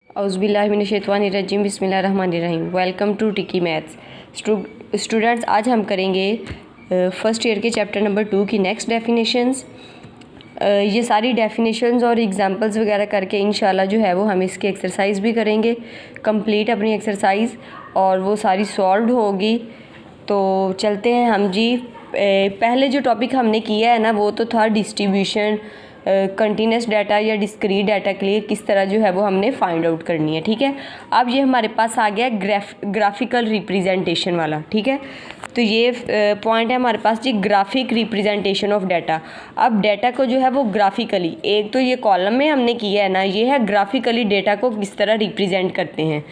औज़ुबिल्लाहिमिनश्शैतानिर्रजीम बिस्मिल्लाहिर्रहमानिर्रहीम। Welcome to टिकी maths. Students, आज हम करेंगे फ़र्स्ट ईयर के चैप्टर नंबर 2 की नेक्स्ट डेफिनेशंस। ये सारी डेफिनेशंस और एग्जांपल्स वगैरह करके इंशाल्लाह जो है वो हम इसकी एक्सरसाइज भी करेंगे कंप्लीट अपनी एक्सरसाइज, और वो सारी सॉल्व होगी। तो चलते हैं हम जी। पहले जो टॉपिक हमने किया है ना वो तो था डिस्ट्रीब्यूशन कंटिन्यूस डाटा या डिस्क्रीट डाटा के लिए किस तरह जो है वो हमने फाइंड आउट करनी है। ठीक है, अब ये हमारे पास आ गया ग्राफिकल रिप्रेजेंटेशन वाला। ठीक है, तो ये पॉइंट है हमारे पास जी, ग्राफिक रिप्रेजेंटेशन ऑफ डाटा। अब डाटा को जो है वो ग्राफिकली, एक तो ये कॉलम में हमने किया है ना, ये है ग्राफिकली डाटा को किस तरह रिप्रेजेंट करते हैं।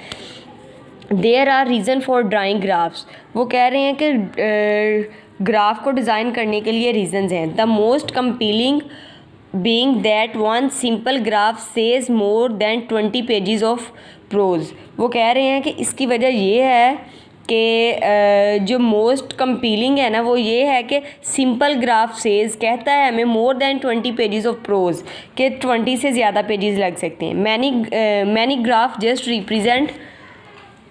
There are reason for drawing graphs. वो कह रहे हैं कि ग्राफ को डिज़ाइन करने के लिए रीज़न्स हैं। The most compelling being that one simple graph says more than 20 pages of prose। वो कह रहे हैं कि इसकी वजह ये है कि जो मोस्ट कंपीलिंग है ना वो ये है कि सिंपल ग्राफ सेज कहता है हमें more than 20 pages of pros, के 20 से ज़्यादा पेजेस लग सकते हैं। Many graph just represent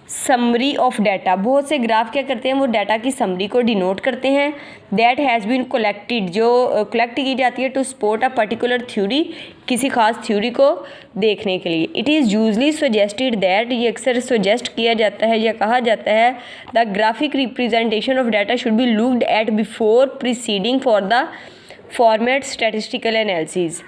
summary of data. बहुत से ग्राफ क्या करते हैं, वो डाटा की समरी को डिनोट करते हैं। दैट हैज़ बीन कलेक्टेड, जो कलेक्ट की जाती है to support a particular theory, किसी खास थ्योरी को देखने के लिए। It is usually suggested that, ये अक्सर सजेस्ट किया जाता है या कहा जाता है, the graphic representation of data should be looked at before preceding for the format statistical analysis.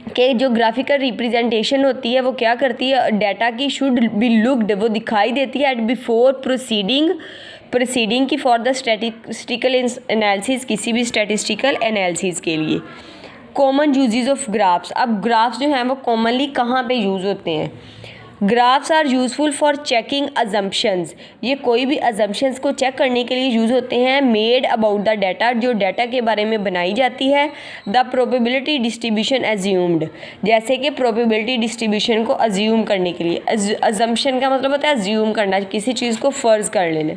कि जो ग्राफिकल रिप्रेजेंटेशन होती है वो क्या करती है, डाटा की शुड बी लुक्ड, वो दिखाई देती है एट बिफोर प्रोसीडिंग की फॉर द स्टैटिस्टिकल एनालिसिस, किसी भी स्टैटिस्टिकल एनालिसिस के लिए। Common uses of graphs. अब ग्राफ्स जो हैं वो कॉमनली कहाँ पे यूज़ होते हैं। Graphs are useful for checking assumptions. ये कोई भी अजम्पशंस को चेक करने के लिए यूज़ होते हैं। मेड अबाउट द डाटा, जो डाटा के बारे में बनाई जाती है। द प्रोबेबिलिटी डिस्ट्रीब्यूशन एज्यूम्ड, जैसे कि प्रोबेबिलिटी डिस्ट्रीब्यूशन को अज्यूम करने के लिए। अजम्पशन का मतलब होता है अज्यूम करना, किसी चीज़ को फ़र्ज़ कर लेना।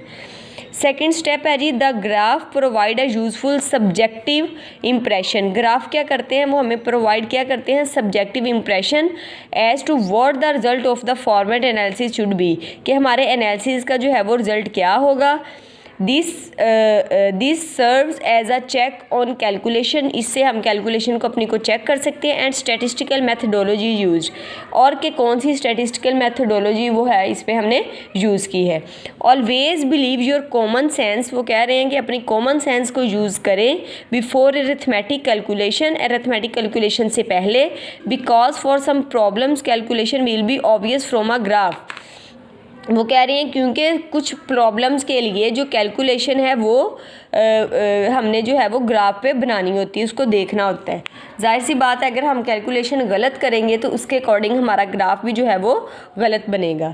सेकेंड स्टेप है जी, the graph provide a useful subjective impression. Graph क्या करते हैं, वो हमें प्रोवाइड क्या करते हैं, subjective impression as to what the result of the format analysis should be, कि हमारे एनालिसिस का जो है वो रिजल्ट क्या होगा। This serves as a check on calculation, इससे हम कैलकुलेशन को अपनी को चेक कर सकते हैं। एंड स्टैटिस्टिकल मैथडोलॉजी यूज, और कि कौन सी स्टैटिस्टिकल मैथडोलॉजी वो है इस पर हमने यूज़ की है। Always believe your common sense. वो कह रहे हैं कि अपनी कॉमन सेंस को यूज़ करें before arithmetic calculation, arithmetic calculation से पहले। Because for some problems calculation will be obvious from a graph. वो कह रही हैं क्योंकि कुछ प्रॉब्लम्स के लिए जो कैलकुलेशन है वो हमने जो है वो ग्राफ पे बनानी होती है, उसको देखना होता है। जाहिर सी बात है अगर हम कैलकुलेशन गलत करेंगे तो उसके अकॉर्डिंग हमारा ग्राफ भी जो है वो गलत बनेगा।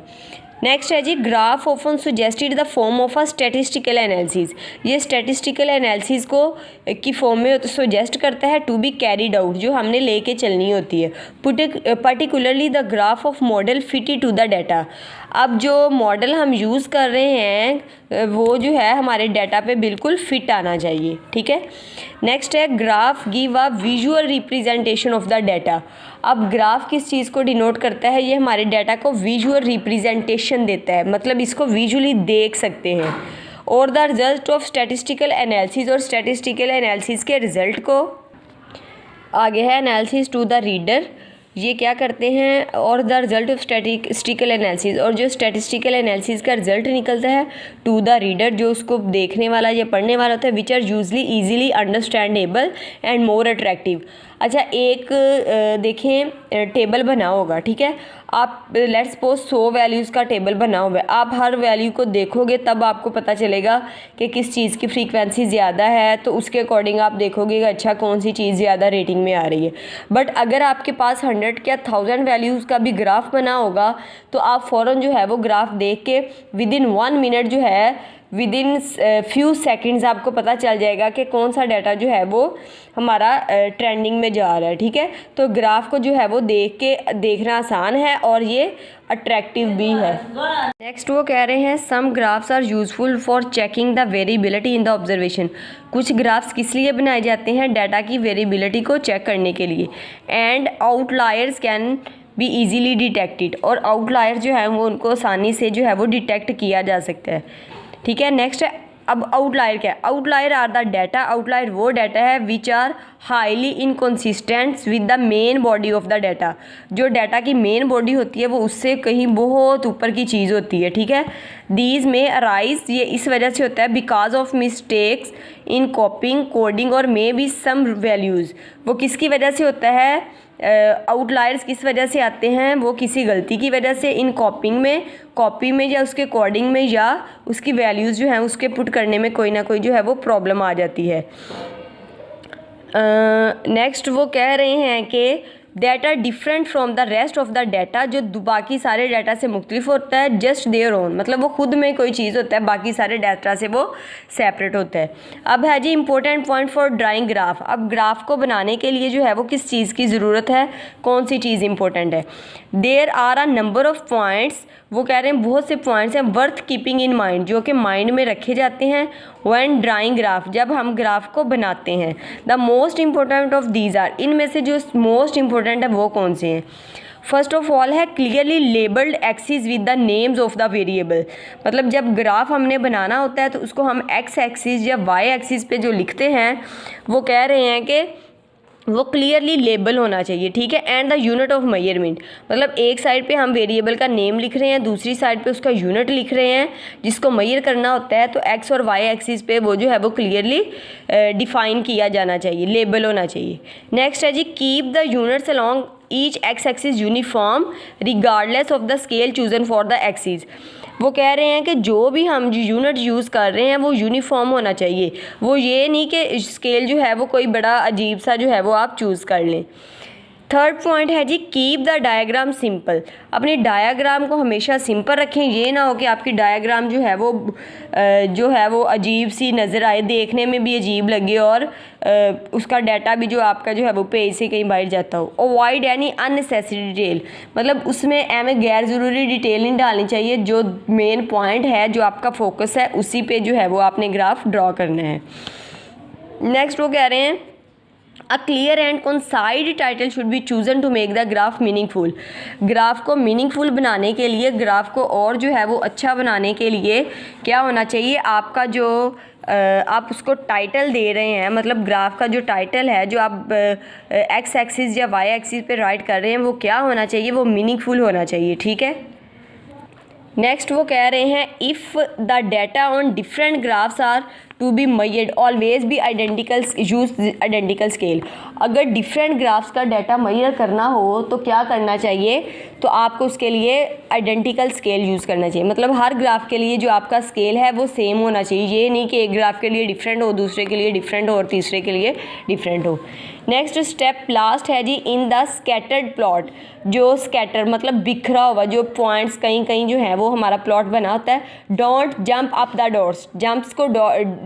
नेक्स्ट है जी, graph often suggested the form of a statistical analysis. ये स्टैटिस्टिकल एनालिसिस को की फॉर्म में सुजेस्ट करता है टू बी कैरीड आउट, जो हमने लेके चलनी होती है। Particularly the graph of model fitted to the data. अब जो मॉडल हम यूज़ कर रहे हैं वो जो है हमारे डाटा पे बिल्कुल फिट आना चाहिए। ठीक है, नेक्स्ट है, graph give a visual representation of the data. अब ग्राफ किस चीज़ को डिनोट करता है, ये हमारे डाटा को विजुअल रिप्रेजेंटेशन देता है, मतलब इसको विजुअली देख सकते हैं। और the result of statistical analysis, और स्टैटिस्टिकल एनालिसिस के रिजल्ट को आगे है एनालिसिस टू द रीडर। ये क्या करते हैं, और the result of statistical analysis, और जो स्टैटिस्टिकल एनालिसिस का रिजल्ट निकलता है टू द रीडर, जो उसको देखने वाला या पढ़ने वाला होता है, which are usually easily understandable and more attractive. अच्छा, एक देखें टेबल बना होगा, ठीक है, आप लेट्स सपोज 100 वैल्यूज़ का टेबल बना हुआ है। आप हर वैल्यू को देखोगे तब आपको पता चलेगा कि किस चीज़ की फ्रीक्वेंसी ज़्यादा है, तो उसके अकॉर्डिंग आप देखोगे कि अच्छा कौन सी चीज़ ज़्यादा रेटिंग में आ रही है। बट अगर आपके पास 100 या 1000 वैल्यूज़ का भी ग्राफ बना होगा तो आप फ़ौरन जो है वो ग्राफ देख के विदिन 1 मिनट जो है, विदिन फ्यू सेकंड्स आपको पता चल जाएगा कि कौन सा डाटा जो है वो हमारा ट्रेंडिंग में जा रहा है। ठीक है, तो ग्राफ को जो है वो देखना आसान है और ये अट्रैक्टिव भी है। नेक्स्ट वो कह रहे हैं, some graphs are useful for checking the variability in the observation. कुछ ग्राफ्स किस लिए बनाए जाते हैं, डाटा की वेरिएबिलिटी को चेक करने के लिए। And outliers can be easily detected, और आउटलायर जो है वो उनको आसानी से जो है वो डिटेक्ट किया जा सकता है। ठीक है, नेक्स्ट है अब आउटलायर क्या है। Outlier are the data, outlier वो डाटा है which are highly inconsistent with the main body of the data, जो डाटा की मेन बॉडी होती है वो उससे कहीं बहुत ऊपर की चीज़ होती है। ठीक है, दीज में अराइज, ये इस वजह से होता है because of mistakes in कॉपिंग coding और मे बी सम वैल्यूज़। वो किसकी वजह से होता है, आउटलायर्स किस वजह से आते हैं, वो किसी गलती की वजह से इन कॉपी में या उसके कोडिंग में या उसकी वैल्यूज़ जो हैं उसके पुट करने में कोई ना कोई जो है वो प्रॉब्लम आ जाती है। नेक्स्ट वो कह रहे हैं कि data different from the rest of the data, जो बाकी सारे डाटा से मुख्तलिफ होता है, जस्ट देयर ओन, मतलब वो खुद में कोई चीज़ होता है, बाकी सारे डाटा से वो सेपरेट होता है। अब है जी important point for drawing graph. अब ग्राफ को बनाने के लिए जो है वो किस चीज़ की ज़रूरत है, कौन सी चीज़ इंपॉर्टेंट है। There are a number of points, वो कह रहे हैं बहुत से पॉइंट्स हैं वर्थ कीपिंग इन माइंड, जो कि माइंड में रखे जाते हैं व्हेन ड्राइंग ग्राफ, जब हम ग्राफ को बनाते हैं। The most important of these are, इनमें से जो मोस्ट इंपॉर्टेंट है वो कौन से हैं। फर्स्ट ऑफ ऑल है clearly labelled axis with the names of the variable, मतलब जब ग्राफ हमने बनाना होता है तो उसको हम एक्स एक्सिस या वाई एक्सिस पे जो लिखते हैं वो कह रहे हैं कि वो क्लियरली लेबल होना चाहिए। ठीक है, and the unit of measurement, मतलब एक साइड पे हम वेरिएबल का नेम लिख रहे हैं, दूसरी साइड पे उसका यूनिट लिख रहे हैं जिसको मेजर करना होता है, तो एक्स और वाई एक्सिस पे वो जो है वो क्लियरली डिफाइन किया जाना चाहिए, लेबल होना चाहिए। नेक्स्ट है जी keep the units along each X axis uniform regardless of the scale chosen for the axis. वो कह रहे हैं कि जो भी हम यूनिट यूज़ कर रहे हैं वो यूनिफॉर्म होना चाहिए, वो ये नहीं कि स्केल जो है वो कोई बड़ा अजीब सा जो है वो आप चूज़ कर लें। थर्ड पॉइंट है जी कीप द डायग्राम सिंपल, अपनी डायग्राम को हमेशा सिंपल रखें, ये ना हो कि आपकी डायग्राम जो है वो अजीब सी नज़र आए, देखने में भी अजीब लगे और उसका डाटा भी जो आपका जो है वो पेज से कहीं बाहर जाता हो। अवॉइड यानी अननेसेसरी डिटेल, मतलब उसमें हमें गैर ज़रूरी डिटेल नहीं डालनी चाहिए, जो मेन पॉइंट है जो आपका फोकस है उसी पे जो है वो आपने ग्राफ ड्रॉ करना है। नेक्स्ट वो कह रहे हैं a clear and concise title should be chosen to make the graph meaningful, graph को मीनिंगफुल बनाने के लिए, ग्राफ को और जो है वो अच्छा बनाने के लिए क्या होना चाहिए, आपका जो आप उसको टाइटल दे रहे हैं, मतलब ग्राफ का जो टाइटल है जो आप एक्स एक्सिस या वाई एक्सिस पे राइट कर रहे हैं वो क्या होना चाहिए, वो मीनिंगफुल होना चाहिए। ठीक है, नेक्स्ट वो कह रहे हैं if the data on different graphs are to be measured always be identical, use identical scale. अगर डिफरेंट ग्राफ्स का डाटा मेजर करना हो तो क्या करना चाहिए, तो आपको उसके लिए आइडेंटिकल स्केल यूज़ करना चाहिए, मतलब हर ग्राफ के लिए जो आपका स्केल है वो सेम होना चाहिए, ये नहीं कि एक ग्राफ के लिए डिफरेंट हो, दूसरे के लिए डिफरेंट हो और तीसरे के लिए डिफरेंट हो। नेक्स्ट स्टेप लास्ट है जी इन द स्कैटर्ड प्लॉट, जो स्कैटर मतलब बिखरा हुआ जो पॉइंट्स कहीं कहीं जो है वो हमारा प्लॉट बना होता है, don't jump up the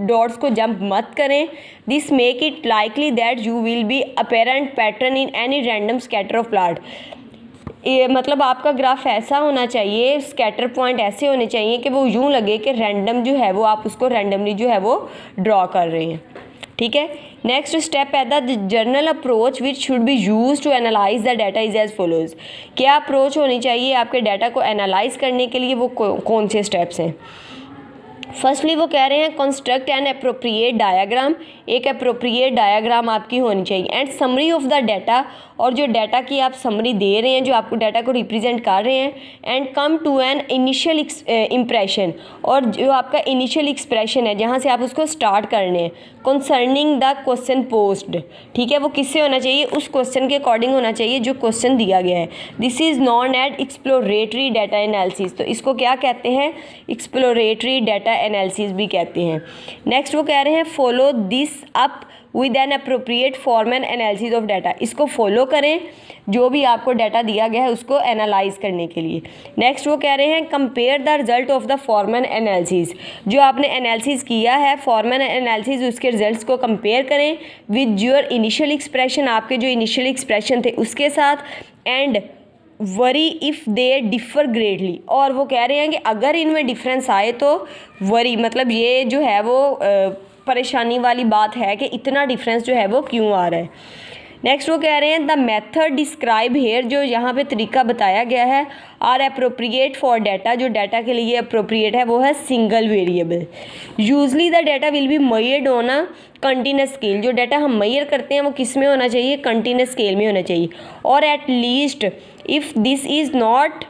dots को जंप मत करें। This make it likely that you will be apparent pattern in any random scatter of plot, ये मतलब आपका ग्राफ ऐसा होना चाहिए, स्कैटर पॉइंट ऐसे होने चाहिए कि वो यूँ लगे कि रैंडम जो है वो आप उसको रैंडमली जो है वो ड्रॉ कर रहे हैं। ठीक है, नेक्स्ट स्टेप है the general approach which should be use to analyse the data is as follows. क्या अप्रोच होनी चाहिए आपके डाटा को एनालाइज करने के लिए, वो कौन से स्टेप्स हैं। फर्स्टली वो कह रहे हैं कंस्ट्रक्ट एन अप्रोप्रिएट डायग्राम, एक अप्रोप्रिएट डायग्राम आपकी होनी चाहिए, and summary of the data, और जो डाटा की आप समरी दे रहे हैं, जो आपको डाटा को रिप्रेजेंट कर रहे हैं, and come to an initial impression, और जो आपका इनिशियल एक्सप्रेशन है जहाँ से आप उसको स्टार्ट करने हैं, कंसर्निंग द क्वेश्चन पोस्ड। ठीक है, वो किससे होना चाहिए, उस क्वेश्चन के अकॉर्डिंग होना चाहिए जो क्वेश्चन दिया गया है। This is known at exploratory data analysis, तो इसको क्या कहते हैं, एक्सप्लोरेटरी डाटा एनालिसिस भी कहते हैं। नेक्स्ट वो कह रहे हैं follow this up with an appropriate form and analysis of data, इसको फॉलो करें जो भी आपको डाटा दिया गया है उसको एनालाइज करने के लिए। नेक्स्ट वो कह रहे हैं compare the result of the form and analysis, जो आपने एनालिसिस किया है फॉर्म एंड एनालिसिस उसके रिजल्ट्स को कंपेयर करें विद योर इनिशियल एक्सप्रेशन, आपके जो इनिशियल एक्सप्रेशन थे उसके साथ, and worry if they differ greatly, और वो कह रहे हैं कि अगर इनमें डिफरेंस आए तो वरी मतलब ये जो है वो परेशानी वाली बात है कि इतना डिफरेंस जो है वो क्यों आ रहा है। नेक्स्ट वो कह रहे हैं द मेथड डिस्क्राइब हेयर, जो यहाँ पे तरीका बताया गया है, आर अप्रोप्रिएट फॉर डाटा, जो डाटा के लिए अप्रोप्रिएट है वो है single variable. Usually the data will be मेयर्ड on a continuous scale, जो डाटा हम मेयर करते हैं वो किस में होना चाहिए, कंटिन्यूस स्केल में होना चाहिए। और at least if this is not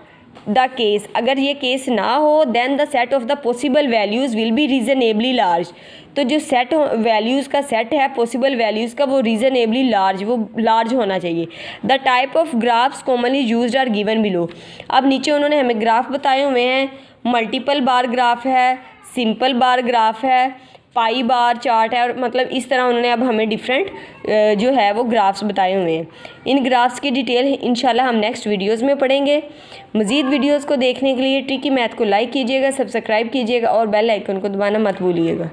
the case, अगर ये केस ना हो then the set of the possible values will be reasonably large, तो जो सेट वैल्यूज़ का सेट है पॉसिबल वैल्यूज़ का वो रीजनेबली लार्ज, वो लार्ज होना चाहिए। The type of graphs commonly used are given below. अब नीचे उन्होंने हमें ग्राफ बताए हुए हैं, मल्टीपल बार ग्राफ है, सिंपल बार ग्राफ है, पाई बार चार्ट है, और मतलब इस तरह उन्होंने अब हमें डिफरेंट जो है वो ग्राफ्स बताए हुए हैं। इन ग्राफ्स की डिटेल इंशाल्लाह हम नेक्स्ट वीडियोस में पढ़ेंगे। मज़ीद वीडियोस को देखने के लिए ट्रिकी मैथ को लाइक कीजिएगा, सब्सक्राइब कीजिएगा और बेल आइकन को दबाना मत भूलिएगा।